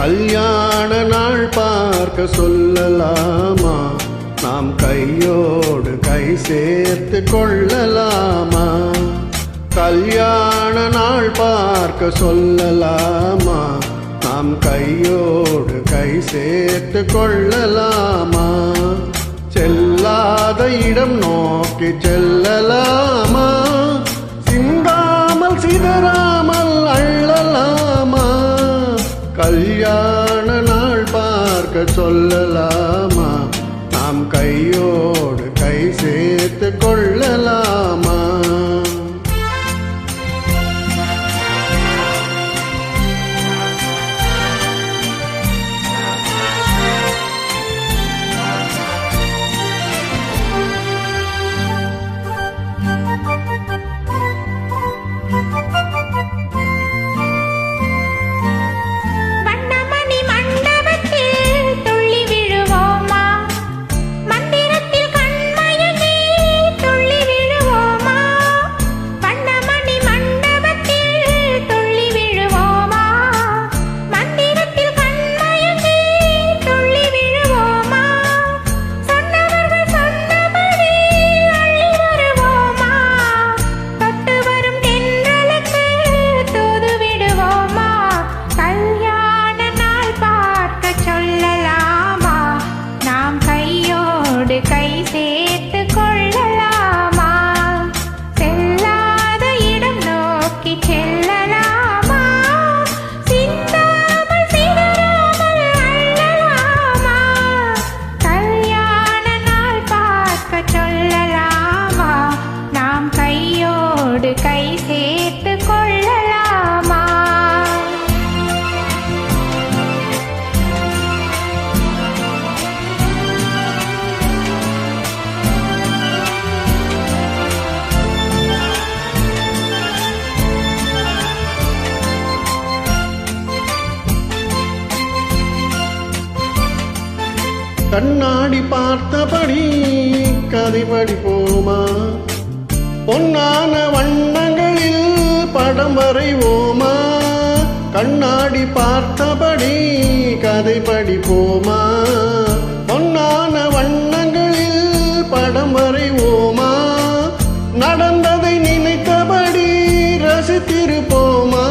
கல்யாண நாள் பார்க்க சொல்லலாமா? நாம் கையோடு கை சேர்த்து கொள்ளலாமா? கல்யாண நாள் பார்க்க சொல்லலாமா? நாம் கையோடு கை சேர்த்து கொள்ளலாமா? செல்லாத இடம் நோக்கி செல்லலாமா? சிந்தாமல் சிதறாமல் அள்ளலாமா? கல்யாண நாள் பார்க்க சொல்லலாமா? நாம் கையோடு கை சேர்த்து கொள்ளலாமா? கை சேர்த்து கொள்ளலாமா? செல்லாத இடம் நோக்கி செல்லலாமா? சிந்தாமல் சிதறாமல் அள்ளலாமா? கல்யாண நாள் பார்க்க சொல்லலாமா? நாம் கையோடு கை சேர்த்து கொள்ளலாமா? கண்ணாடி பார்த்தபடி கதை படிப்போமா? பொன்னான வண்ணங்களில் படம் வரைவோமா? கண்ணாடி பார்த்தபடி கதை படிப்போமா? பொன்னான வண்ணங்களில் படம் வரைவோமா? நடந்ததை நினைத்தபடி ரசித்திருப்போமா?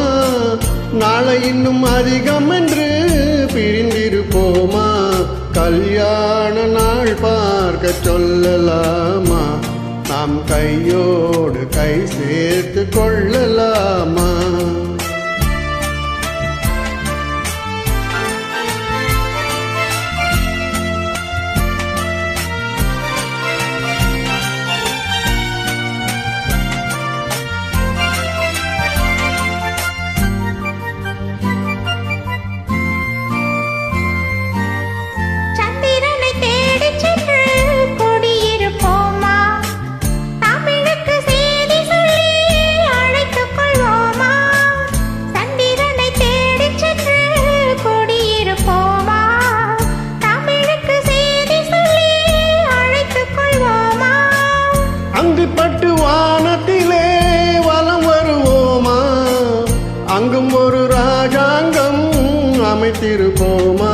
நாளை இன்னும் அதிகம் என்று பிரிந்திருப்போமா? கல்யாண நாள் பார்க்க சொல்லலாமா? நாம் கையோடு கை சேர்த்து கொள்ளலாமா? அங்குப்பட்டு வானத்திலே வலம் வருவோமா? அங்கும் ஒரு ராஜாங்கம் அமைத்திருப்போமா?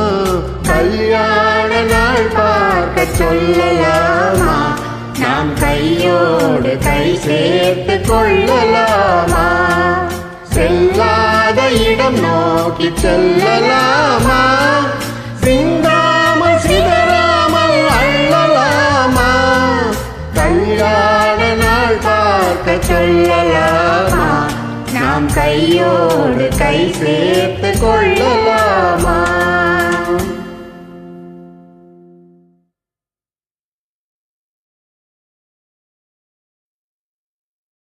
கல்யாண நாள் பார்க்க சொல்லலாமா? நாம் கையோடு கை சேர்த்து கொள்ளலாமா? செல்லாத இடம் நோக்கி செல்லலாமா? சிந்தாமல் சிதறாமல் அள்ளலாமா? கல்யாண நாள் பார்க்க சொல்லலாமா? நாம் கையோடு கை சேர்த்து கொள்ள